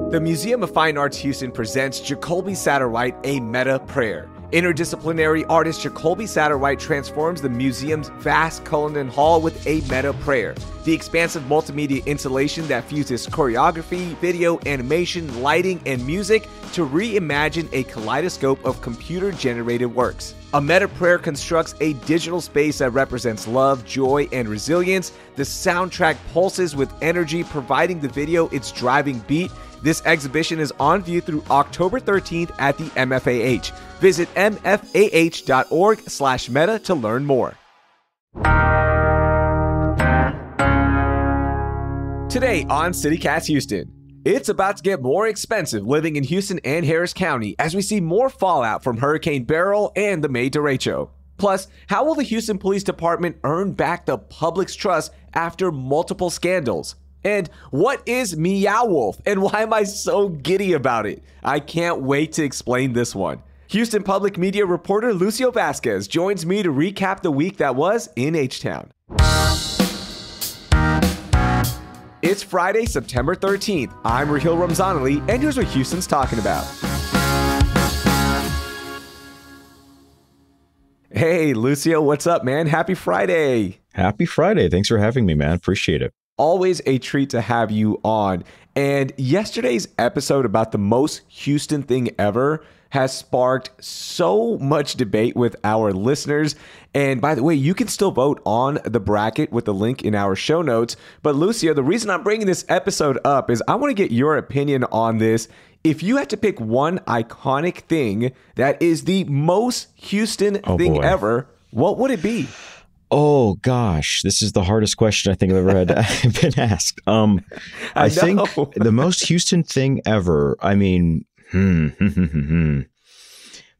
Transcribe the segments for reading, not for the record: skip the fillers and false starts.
The Museum of Fine Arts Houston presents Jacoby Satterwhite, A Meta Prayer. Interdisciplinary artist Jacoby Satterwhite transforms the museum's vast Cullinan Hall with a meta prayer. The expansive multimedia installation that fuses choreography, video, animation, lighting, and music to reimagine a kaleidoscope of computer-generated works. A meta prayer constructs a digital space that represents love, joy, and resilience. The soundtrack pulses with energy, providing the video its driving beat. This exhibition is on view through October 13th at the MFAH. Visit mfah.org/meta to learn more. Today on CityCast Houston, it's about to get more expensive living in Houston and Harris County as we see more fallout from Hurricane Beryl and the May derecho. Plus, how will the Houston Police Department earn back the public's trust after multiple scandals? And what is Meow Wolf, and why am I so giddy about it? I can't wait to explain this one. Houston Public Media reporter Lucio Vasquez joins me to recap the week that was in H-Town. It's Friday, September 13th. I'm Raheel Ramzanali, and here's what Houston's talking about. Hey, Lucio, what's up, man? Happy Friday. Happy Friday. Thanks for having me, man. Appreciate it. Always a treat to have you on. And yesterday's episode about the most Houston thing ever has sparked so much debate with our listeners. And by the way, you can still vote on the bracket with the link in our show notes. But Lucio, the reason I'm bringing this episode up is I want to get your opinion on this. If you had to pick one iconic thing that is the most Houston thing ever, what would it be? Oh gosh, this is the hardest question I think I've ever had been asked. I think the most Houston thing ever. I mean,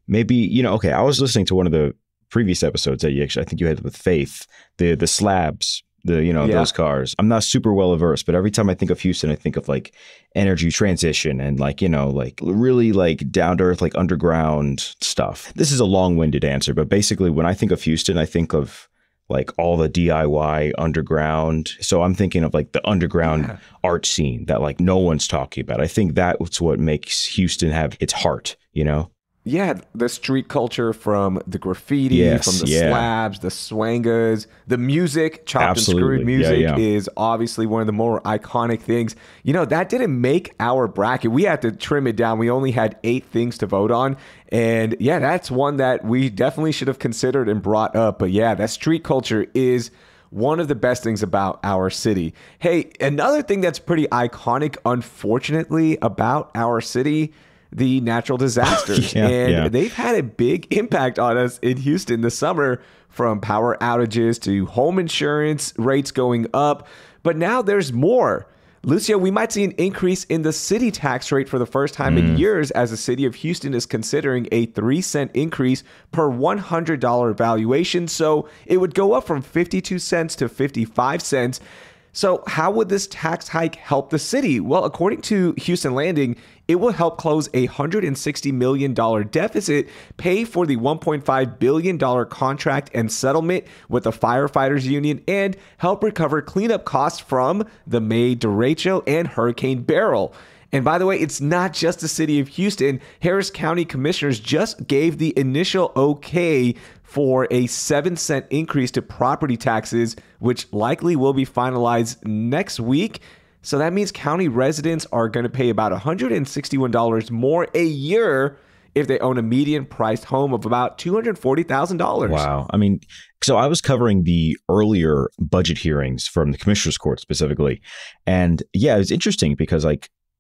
maybe okay. I was listening to one of the previous episodes that I think you had with Faith, the slabs, those cars. I'm not super well versed, but every time I think of Houston, I think of like energy transition and like really like down to earth, like underground stuff. This is a long-winded answer, but basically, when I think of Houston, I think of like all the DIY underground. So I'm thinking of like the underground art scene that like no one's talking about. I think that's what makes Houston have its heart, Yeah, the street culture, from the graffiti, from the slabs, the swangas, the music, chopped and screwed music is obviously one of the more iconic things. That didn't make our bracket. We had to trim it down. We only had 8 things to vote on. And yeah, that's one that we definitely should have considered and brought up. But yeah, that street culture is one of the best things about our city. Hey, another thing that's pretty iconic, unfortunately, about our city, the natural disasters. They've had a big impact on us in Houston this summer, from power outages to home insurance rates going up. But now there's more. Lucio, we might see an increase in the city tax rate for the first time in years, as the city of Houston is considering a 3-cent increase per $100 valuation. So it would go up from 52 cents to 55 cents. So how would this tax hike help the city? Well, according to Houston Landing, it will help close a $160 million deficit, pay for the $1.5 billion contract and settlement with the firefighters union, and help recover cleanup costs from the May derecho and Hurricane Beryl. And by the way, it's not just the city of Houston. Harris County commissioners just gave the initial okay for a 7-cent increase to property taxes, which likely will be finalized next week. So that means county residents are going to pay about $161 more a year if they own a median-priced home of about $240,000. Wow. I mean, so I was covering the earlier budget hearings from the Commissioner's Court specifically. And yeah, it was interesting because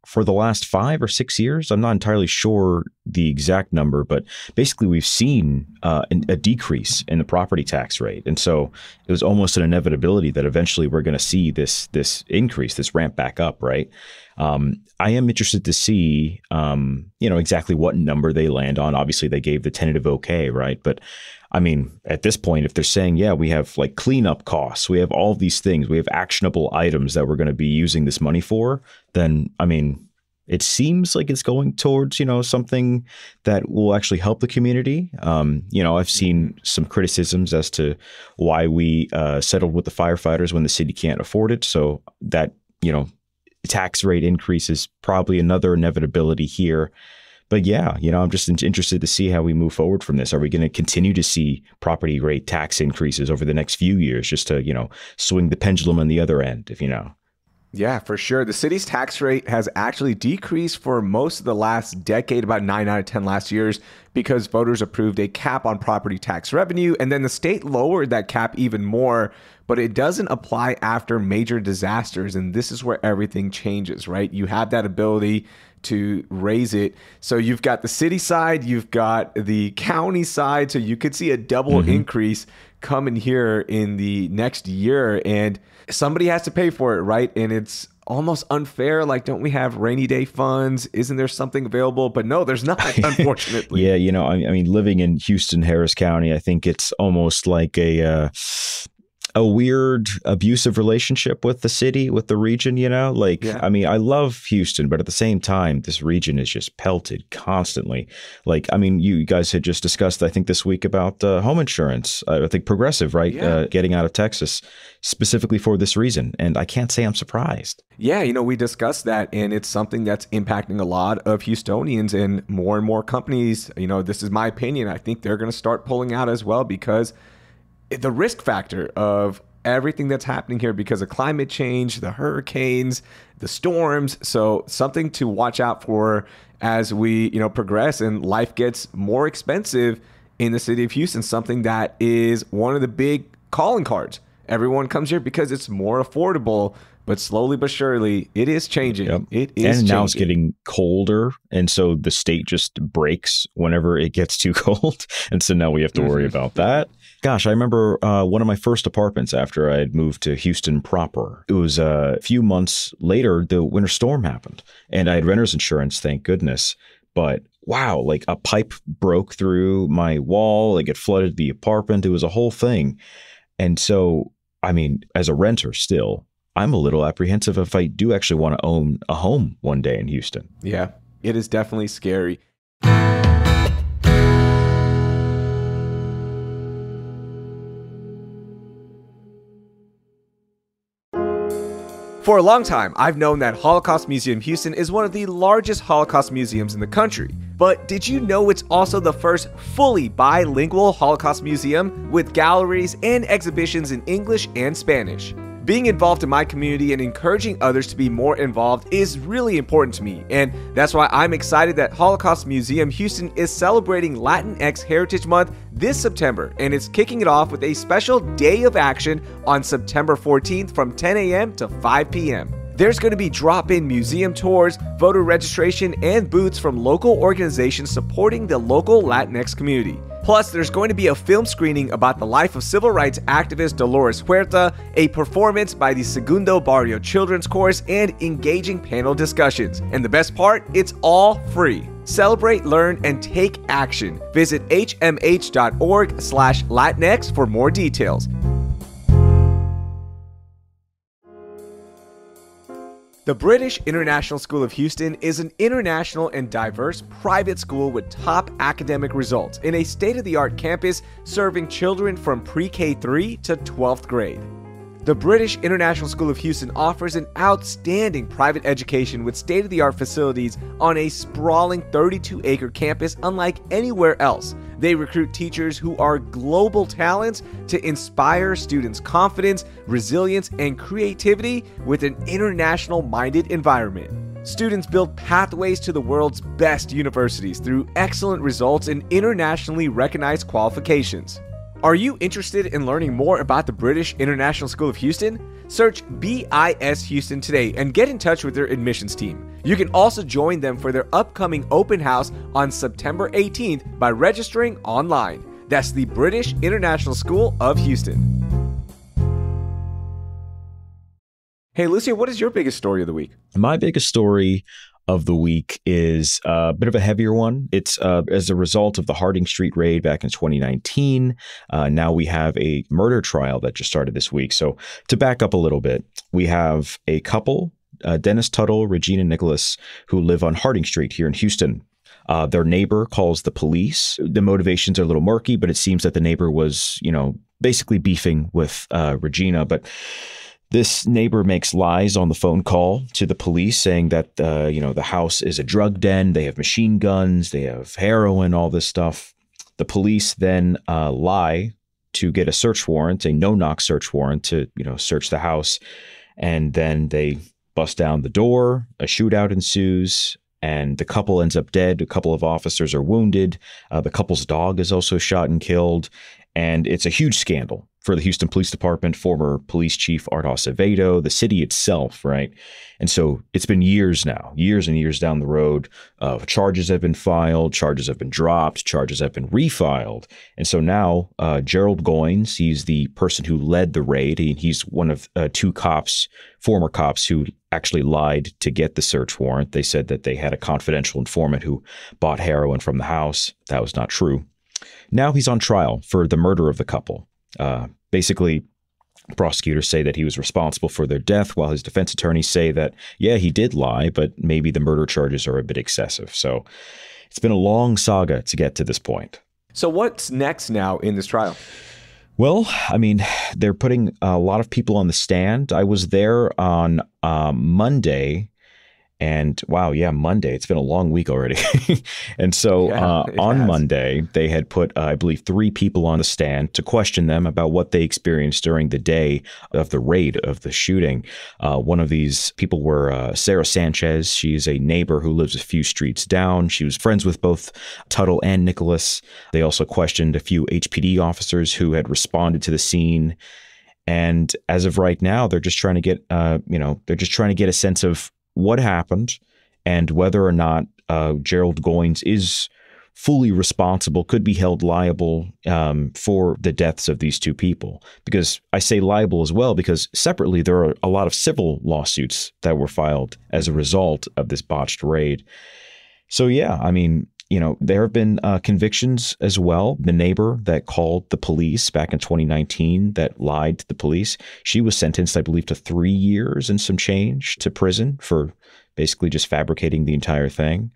for the last 5 or 6 years, I'm not entirely sure the exact number, but basically we've seen a decrease in the property tax rate. And so it was almost an inevitability that eventually we're going to see this increase, this ramp back up, right? I am interested to see, exactly what number they land on. Obviously, they gave the tentative okay, right? But I mean, at this point, if they're saying, yeah, we have like cleanup costs, we have all of these things, we have actionable items that we're going to be using this money for, then, I mean, it seems like it's going towards, something that will actually help the community. I've seen some criticisms as to why we settled with the firefighters when the city can't afford it. So that, tax rate increases, probably another inevitability here. But yeah, I'm just interested to see how we move forward from this. Are we going to continue to see property rate tax increases over the next few years just to, swing the pendulum on the other end, if you know? Yeah, for sure. The city's tax rate has actually decreased for most of the last decade, about 9 out of 10 last years, because voters approved a cap on property tax revenue. And then the state lowered that cap even more, but it doesn't apply after major disasters. And this is where everything changes, right? You have that ability to raise it. So you've got the city side, you've got the county side. So you could see a double increase coming here in the next year, and somebody has to pay for it, right? And it's almost unfair. Like, don't we have rainy day funds? Isn't there something available? But no, there's not, unfortunately. Yeah, I mean, living in Houston, Harris County, I think it's almost like a weird abusive relationship with the city, with the region, I mean, I love Houston, but at the same time, this region is just pelted constantly. Like, I mean, you guys had just discussed, I think this week about home insurance, I think Progressive, right? Yeah. Getting out of Texas specifically for this reason. And I can't say I'm surprised. Yeah, we discussed that, and it's something that's impacting a lot of Houstonians, and more companies, this is my opinion, I think they're going to start pulling out as well, because the risk factor of everything that's happening here because of climate change, the hurricanes, the storms. So something to watch out for as we, progress and life gets more expensive in the city of Houston, something that is one of the big calling cards. Everyone comes here because it's more affordable, but slowly but surely it is changing. Yep. It is changing. Now it's getting colder. And so the state just breaks whenever it gets too cold. And so now we have to worry about that. Gosh, I remember one of my first apartments after I had moved to Houston proper. It was a few months later, the winter storm happened. And I had renter's insurance, thank goodness. But wow, like a pipe broke through my wall. Like it flooded the apartment. It was a whole thing. And so, I mean, as a renter still, I'm a little apprehensive if I do actually want to own a home one day in Houston. Yeah, it is definitely scary. For a long time, I've known that Holocaust Museum Houston is one of the largest Holocaust museums in the country. But did you know it's also the first fully bilingual Holocaust museum with galleries and exhibitions in English and Spanish? Being involved in my community and encouraging others to be more involved is really important to me, and that's why I'm excited that Holocaust Museum Houston is celebrating Latinx Heritage Month this September, and it's kicking it off with a special day of action on September 14th from 10 a.m. to 5 p.m. There's going to be drop-in museum tours, voter registration, and booths from local organizations supporting the local Latinx community. Plus, there's going to be a film screening about the life of civil rights activist Dolores Huerta, a performance by the Segundo Barrio Children's Chorus, and engaging panel discussions. And the best part, it's all free. Celebrate, learn, and take action. Visit hmh.org/Latinx for more details. The British International School of Houston is an international and diverse private school with top academic results in a state-of-the-art campus serving children from pre-K3 to 12th grade. The British International School of Houston offers an outstanding private education with state-of-the-art facilities on a sprawling 32-acre campus unlike anywhere else. They recruit teachers who are global talents to inspire students' confidence, resilience, and creativity with an international-minded environment. Students build pathways to the world's best universities through excellent results and internationally recognized qualifications. Are you interested in learning more about the British International School of Houston? Search BIS Houston today and get in touch with their admissions team. You can also join them for their upcoming open house on September 18th by registering online. That's the British International School of Houston. Hey, Lucio, what is your biggest story of the week? My biggest story of the week is a bit of a heavier one. It's as a result of the Harding Street raid back in 2019. Now we have a murder trial that just started this week. So to back up a little bit, we have a couple, Dennis Tuttle, Regina Nicholas, who live on Harding Street here in Houston. Their neighbor calls the police. The motivations are a little murky, but it seems that the neighbor was, basically beefing with Regina. But This neighbor makes lies on the phone call to the police saying that, the house is a drug den. They have machine guns. They have heroin, all this stuff. The police then lie to get a search warrant, a no-knock search warrant to, search the house. And then they bust down the door. A shootout ensues. And the couple ends up dead. A couple of officers are wounded. The couple's dog is also shot and killed. And it's a huge scandal for the Houston Police Department, former police chief Art Acevedo, the city itself, right? And so it's been years now, years and years down the road. Charges have been filed, charges have been dropped, charges have been refiled. And so now Gerald Goins, he's the person who led the raid. He's one of two cops, former cops, who actually lied to get the search warrant. They said that they had a confidential informant who bought heroin from the house. That was not true. Now he's on trial for the murder of the couple. Basically, prosecutors say that he was responsible for their death, while his defense attorneys say that, yeah, he did lie, but maybe the murder charges are a bit excessive. So it's been a long saga to get to this point. So what's next now in this trial? Well, I mean, they're putting a lot of people on the stand. I was there on Monday. And wow, yeah, Monday. It's been a long week already. And so on Monday, they had put, I believe, 3 people on the stand to question them about what they experienced during the day of the raid, of the shooting. One of these people were Sarah Sanchez. She's a neighbor who lives a few streets down. She was friends with both Tuttle and Nicholas. They also questioned a few HPD officers who had responded to the scene. And as of right now, they're just trying to get, a sense of what happened and whether or not Gerald Goins is fully responsible, could be held liable for the deaths of these 2 people. Because I say liable as well, because separately there are a lot of civil lawsuits that were filed as a result of this botched raid. So yeah, I mean, there have been convictions as well. The neighbor that called the police back in 2019 that lied to the police, she was sentenced, I believe, to 3 years and some change to prison for basically just fabricating the entire thing.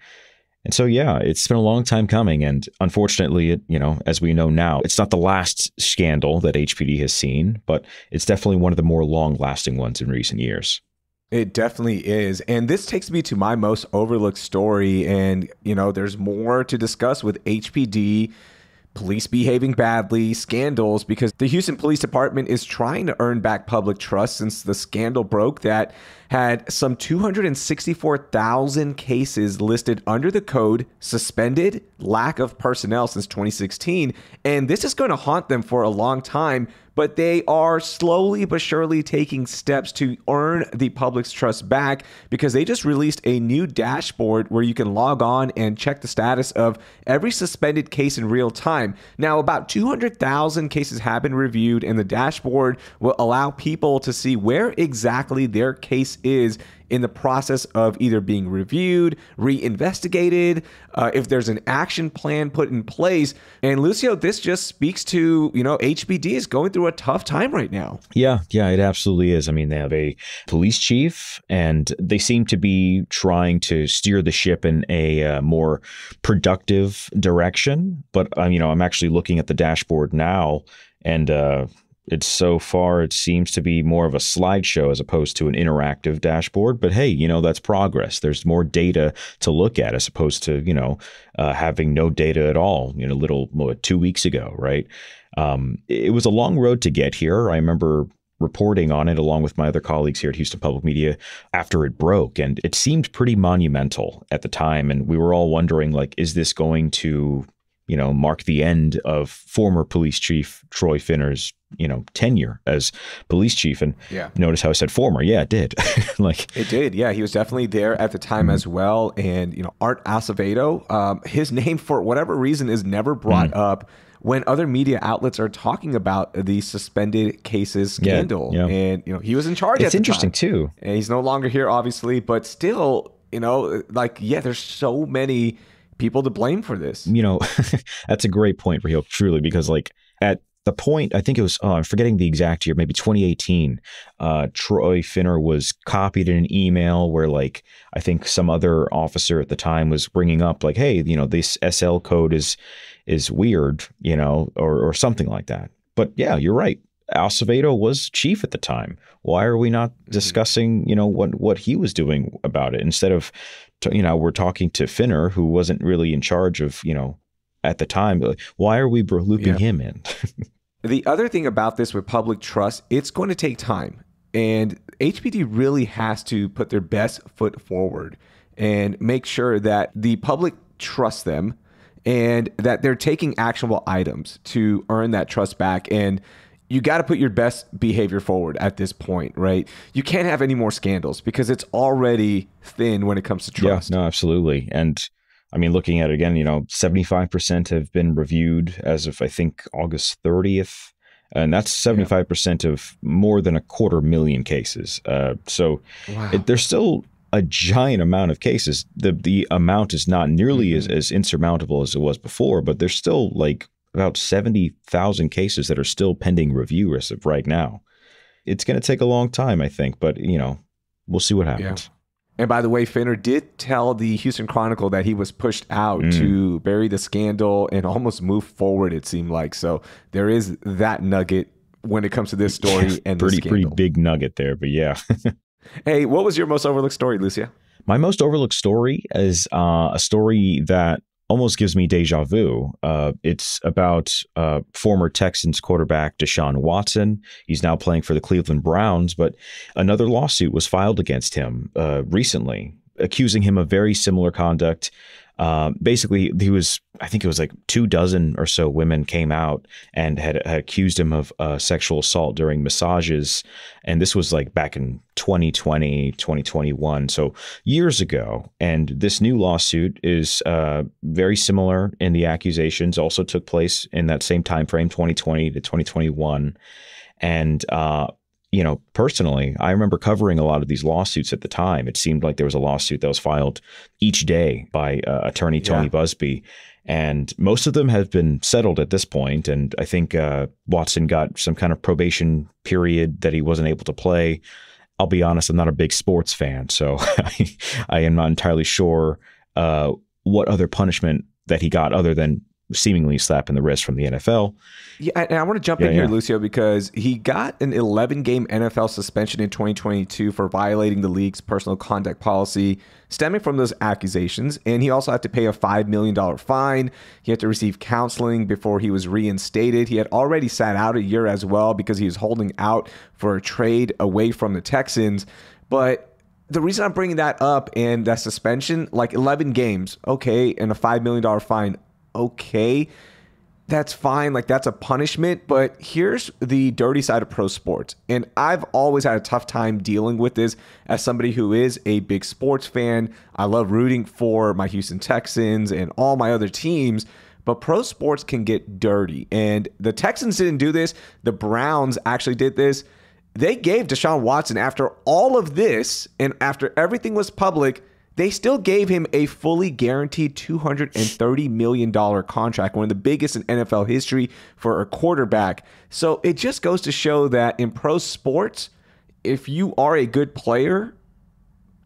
And so, yeah, it's been a long time coming. And unfortunately, as we know now, it's not the last scandal that HPD has seen, but it's definitely one of the more long-lasting ones in recent years. It definitely is. And this takes me to my most overlooked story. And, there's more to discuss with HPD, police behaving badly, scandals, because the Houston Police Department is trying to earn back public trust since the scandal broke that had some 264,000 cases listed under the code, suspended, lack of personnel since 2016. And this is going to haunt them for a long time. But they are slowly but surely taking steps to earn the public's trust back, because they just released a new dashboard where you can log on and check the status of every suspended case in real time. Now, about 200,000 cases have been reviewed, and the dashboard will allow people to see where exactly their case is in the process of either being reviewed, reinvestigated, if there's an action plan put in place. And Lucio, this just speaks to, HPD is going through a tough time right now. Yeah, it absolutely is. I mean, they have a police chief, and they seem to be trying to steer the ship in a more productive direction. But, I'm actually looking at the dashboard now, and it seems to be more of a slideshow as opposed to an interactive dashboard. But hey, that's progress. There's more data to look at as opposed to, having no data at all, 2 weeks ago, right? It was a long road to get here. I remember reporting on it along with my other colleagues here at Houston Public Media after it broke. And it seemed pretty monumental at the time. And we were all wondering, is this going to, mark the end of former police chief Troy Finner's tenure as police chief? And notice how I said former. Yeah, it did. It did. Yeah, he was definitely there at the time as well. And, Art Acevedo, his name for whatever reason is never brought up when other media outlets are talking about the suspended cases scandal. Yeah. And, he was in charge at the time. It's interesting too. And he's no longer here, obviously, but still, there's so many people to blame for this. That's a great point, Raheel, truly, because at the point, I think it was, I'm forgetting the exact year, maybe 2018, Troy Finner was copied in an email where I think some other officer at the time was bringing up hey, this SL code is weird, or something like that. But yeah, you're right. Acevedo was chief at the time. Why are we not discussing, what he was doing about it instead of, we're talking to Finner, who wasn't really in charge of, at the time. Why are we looping him in? The other thing about this with public trust, it's going to take time. And HPD really has to put their best foot forward and make sure that the public trusts them and that they're taking actionable items to earn that trust back. And you got to put your best behavior forward at this point, right? You can't have any more scandals because it's already thin when it comes to trust. Yeah, no, absolutely. And I mean, looking at it again, 75% have been reviewed as of, I think, August 30th. And that's 75% of more than 250,000 cases. So there's still a giant amount of cases. The amount is not nearly as insurmountable as it was before, but there's still like about 70,000 cases that are still pending review as of right now. It's going to take a long time, I think, but, we'll see what happens. Yeah. And by the way, Finner did tell the Houston Chronicle that he was pushed out to bury the scandal and almost move forward, it seemed like. So there is that nugget when it comes to this story and the scandal. Pretty big nugget there, but yeah. Hey, what was your most overlooked story, Lucio? My most overlooked story is a story that almost gives me deja vu. It's about former Texans quarterback Deshaun Watson. He's now playing for the Cleveland Browns, but another lawsuit was filed against him recently, accusing him of very similar conduct. Basically, I think it was like 24 or so women came out and had accused him of sexual assault during massages. And this was like back in 2020, 2021, so years ago. And this new lawsuit is very similar in the accusations, also took place in that same time frame, 2020 to 2021. And personally, I remember covering a lot of these lawsuits at the time. It seemed like there was a lawsuit that was filed each day by attorney Tony Busby. And most of them have been settled at this point. And I think Watson got some kind of probation period that he wasn't able to play. I'll be honest, I'm not a big sports fan, so I am not entirely sure what other punishment that he got other than seemingly slap in the wrist from the NFL. Yeah, and I want to jump in here, Lucio, because he got an 11-game NFL suspension in 2022 for violating the league's personal conduct policy stemming from those accusations. And he also had to pay a $5 million fine. He had to receive counseling before he was reinstated. He had already sat out a year as well because he was holding out for a trade away from the Texans. But the reason I'm bringing that up and that suspension, like 11 games, okay, and a $5 million fine, okay, that's fine. Like, that's a punishment. But here's the dirty side of pro sports. And I've always had a tough time dealing with this as somebody who is a big sports fan. I love rooting for my Houston Texans and all my other teams. But pro sports can get dirty. And the Texans didn't do this. The Browns actually did this. They gave Deshaun Watson, after all of this and after everything was public, they still gave him a fully guaranteed $230 million contract, one of the biggest in NFL history for a quarterback. So it just goes to show that in pro sports, if you are a good player,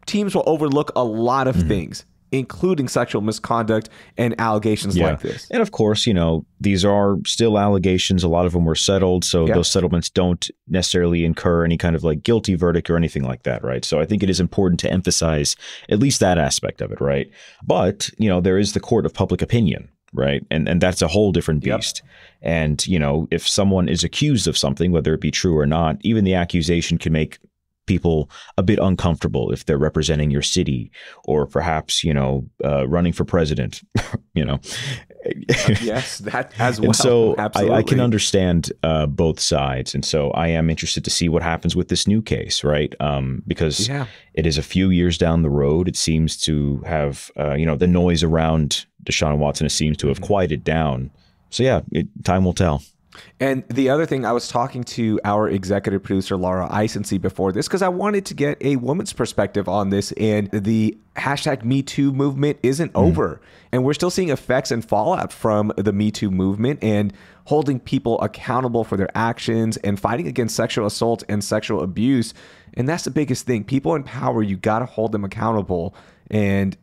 teams will overlook a lot of things, including sexual misconduct and allegations like this. And of course, these are still allegations. A lot of them were settled. So those settlements don't necessarily incur any kind of like guilty verdict or anything like that, right? So I think it is important to emphasize at least that aspect of it, right? But, there is the court of public opinion, right? And that's a whole different beast. And, if someone is accused of something, whether it be true or not, even the accusation can make people a bit uncomfortable if they're representing your city or perhaps, running for president, Yes, that as well. And so Absolutely. I can understand both sides. And so I am interested to see what happens with this new case, right? Because it is a few years down the road. It seems to have, the noise around Deshaun Watson seems to have quieted down. So time will tell. And the other thing, I was talking to our executive producer, Laura Eisenstein, before this, because I wanted to get a woman's perspective on this. And the hashtag Me Too movement isn't over. And we're still seeing effects and fallout from the Me Too movement and holding people accountable for their actions and fighting against sexual assault and sexual abuse. And that's the biggest thing. People in power, you got to hold them accountable. And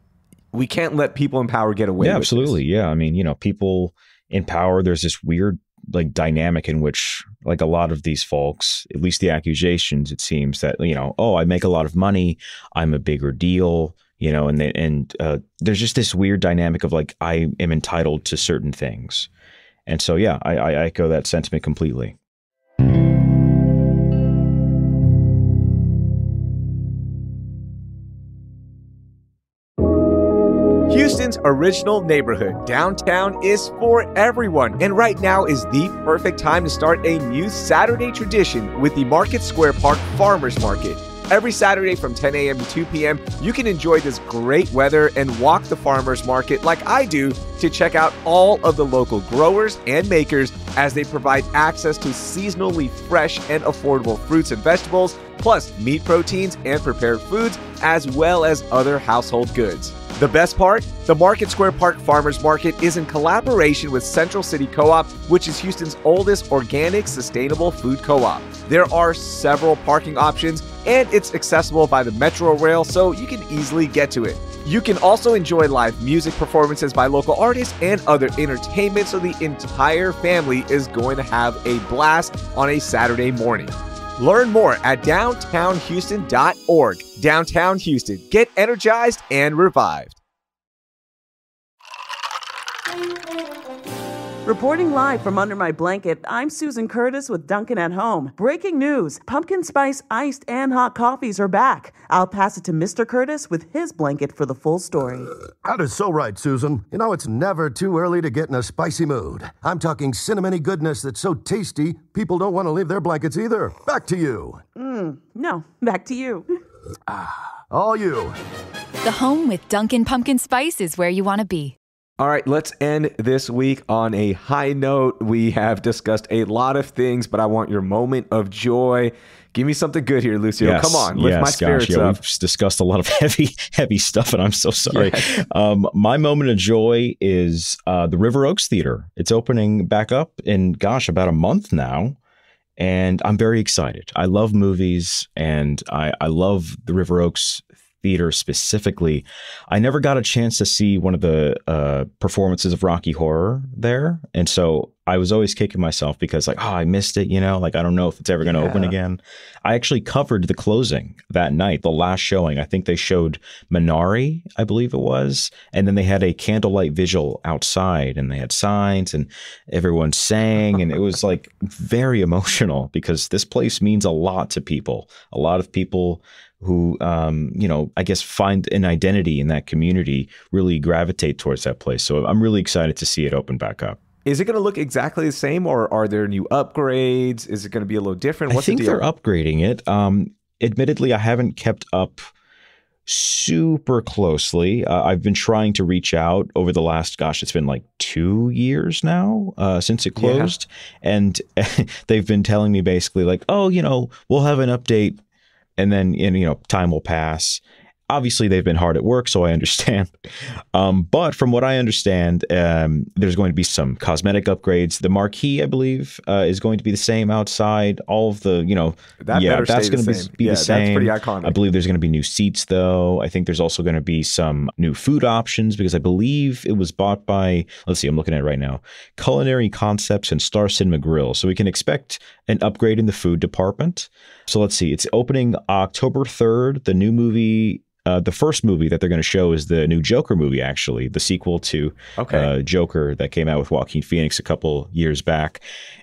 we can't let people in power get away with absolutely. this. Yeah. I mean, people in power, there's this weird like dynamic in which like a lot of these folks, at least the accusations, it seems that, oh, I make a lot of money, I'm a bigger deal, and there's just this weird dynamic of like, I am entitled to certain things. And so, yeah, I echo that sentiment completely. Houston's original neighborhood, downtown, is for everyone. And right now is the perfect time to start a new Saturday tradition with the Market Square Park Farmers Market. Every Saturday from 10 a.m. to 2 p.m., you can enjoy this great weather and walk the farmers market like I do to check out all of the local growers and makers as they provide access to seasonally fresh and affordable fruits and vegetables, plus meat proteins and prepared foods, as well as other household goods. The best part? The Market Square Park Farmers Market is in collaboration with Central City Co-op, which is Houston's oldest organic, sustainable food co-op. There are several parking options, and it's accessible by the Metro Rail, so you can easily get to it. You can also enjoy live music performances by local artists and other entertainment, so the entire family is going to have a blast on a Saturday morning. Learn more at downtownhouston.org. Downtown Houston. Get energized and revived. Reporting live from under my blanket, I'm Susan Curtis with Dunkin' at Home. Breaking news, pumpkin spice iced and hot coffees are back. I'll pass it to Mr. Curtis with his blanket for the full story. That is so right, Susan. It's never too early to get in a spicy mood. I'm talking cinnamony goodness that's so tasty, people don't want to leave their blankets either. Back to you. No, back to you. All you. The home with Dunkin' Pumpkin Spice is where you want to be. All right, let's end this week on a high note. We have discussed a lot of things, but I want your moment of joy. Give me something good here, Lucio. Yes, come on, lift my spirits up. We've discussed a lot of heavy stuff, and I'm so sorry. Yes. My moment of joy is the River Oaks Theater. It's opening back up in, about a month now, and I'm very excited. I love movies, and I love the River Oaks Theater specifically. I never got a chance to see one of the performances of Rocky Horror there, and so I was always kicking myself because I missed it, I don't know if it's ever going to open again. I actually covered the closing that night, the last showing. I think they showed Minari, I believe it was, and then they had a candlelight vigil outside, and they had signs, and everyone sang, and it was very emotional because this place means a lot to people. A lot of people who, I guess find an identity in that community really gravitate towards that place. So I'm really excited to see it open back up. Is it going to look exactly the same, or are there new upgrades? Is it going to be a little different? What's I think the deal? They're upgrading it. Admittedly, I haven't kept up super closely. I've been trying to reach out over the last, it's been 2 years now since it closed. Yeah. And they've been telling me basically we'll have an update. And then, time will pass. Obviously, they've been hard at work, so I understand. But from what I understand, there's going to be some cosmetic upgrades. The marquee, I believe, is going to be the same outside. All of the, that's going to be the same. That's pretty iconic. I believe there's going to be new seats, though. I think there's also going to be some new food options because I believe it was bought by, let's see, I'm looking at it right now, Culinary Concepts and Star Cinema Grill. So we can expect an upgrade in the food department. So let's see, it's opening October 3rd. The new movie, the first movie that they're going to show is the new Joker movie, actually, the sequel to Joker that came out with Joaquin Phoenix a couple years back.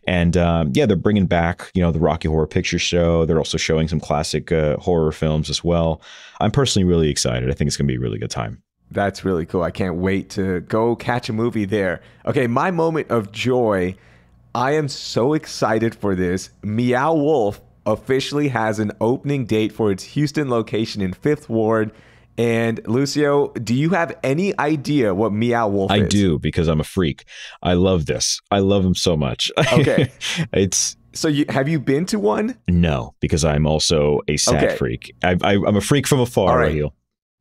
And they're bringing back, the Rocky Horror Picture Show. They're also showing some classic horror films as well. I'm personally really excited. I think it's going to be a really good time. That's really cool. I can't wait to go catch a movie there. Okay, my moment of joy. I am so excited for this. Meow Wolf officially has an opening date for its Houston location in 5th Ward. And Lucio, do you have any idea what Meow Wolf is? I do, because I'm a freak. I love this. I love him so much. Okay. So have you been to one? No, because I'm also a sad freak. I'm a freak from afar, Raheel.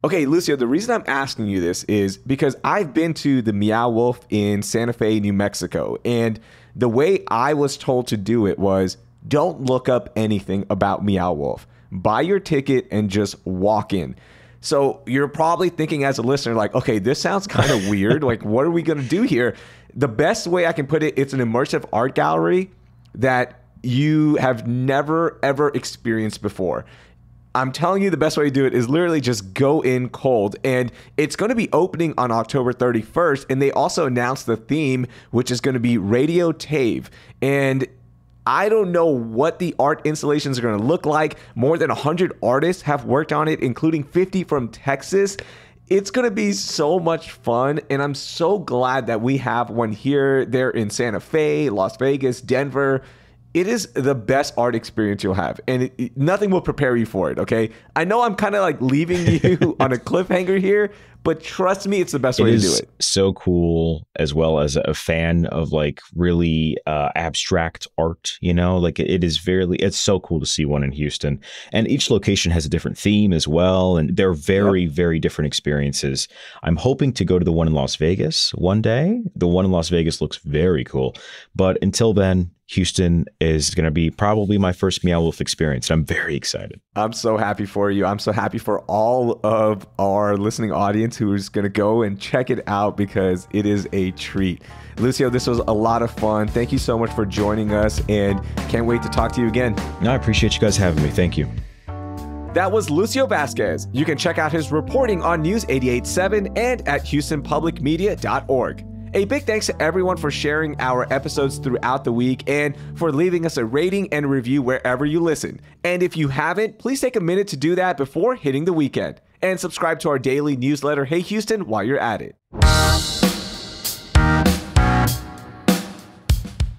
Okay, Lucio, the reason I'm asking you this is because I've been to the Meow Wolf in Santa Fe, New Mexico. And the way I was told to do it was, don't look up anything about Meow Wolf. Buy your ticket and just walk in. So you're probably thinking as a listener, like, okay, this sounds kind of weird. Like, what are we going to do here? The best way I can put it, it's an immersive art gallery that you have never, ever experienced before. I'm telling you, the best way to do it is literally just go in cold. And it's going to be opening on October 31st. And they also announced the theme, which is going to be Radio Tave. And I don't know what the art installations are going to look like. More than 100 artists have worked on it, including 50 from Texas. It's going to be so much fun. And I'm so glad that we have one here, there in Santa Fe, Las Vegas, Denver. It is the best art experience you'll have, and nothing will prepare you for it, okay? I know I'm kind of like leaving you on a cliffhanger here, but trust me, it's the best way to do it. So cool, as well as a fan of like really abstract art, you know, like it's so cool to see one in Houston. And each location has a different theme as well. And they're very, very different experiences. I'm hoping to go to the one in Las Vegas one day. The one in Las Vegas looks very cool. But until then, Houston is going to be probably my first Meow Wolf experience. And I'm very excited. I'm so happy for you. I'm so happy for all of our listening audience who is going to go and check it out because it is a treat. Lucio, this was a lot of fun. Thank you so much for joining us and can't wait to talk to you again. No, I appreciate you guys having me. Thank you. That was Lucio Vasquez. You can check out his reporting on News 88.7 and at HoustonPublicMedia.org. A big thanks to everyone for sharing our episodes throughout the week and for leaving us a rating and review wherever you listen. And if you haven't, please take a minute to do that before hitting the weekend. And subscribe to our daily newsletter, Hey Houston, while you're at it.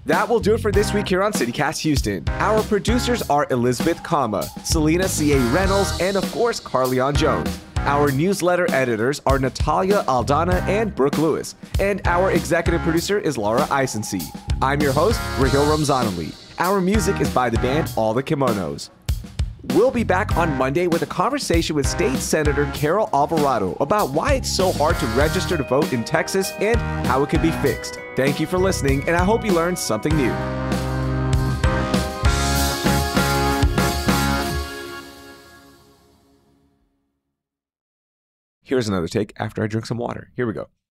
That will do it for this week here on CityCast Houston. Our producers are Elizabeth Kama, Selena C.A. Reynolds, and of course, Carleon Jones. Our newsletter editors are Natalia Aldana and Brooke Lewis. And our executive producer is Laura Isensee. I'm your host, Raheel Ramzanali. Our music is by the band All the Kimonos. We'll be back on Monday with a conversation with State Senator Carol Alvarado about why it's so hard to register to vote in Texas and how it can be fixed. Thank you for listening, and I hope you learned something new. Here's another take after I drink some water. Here we go.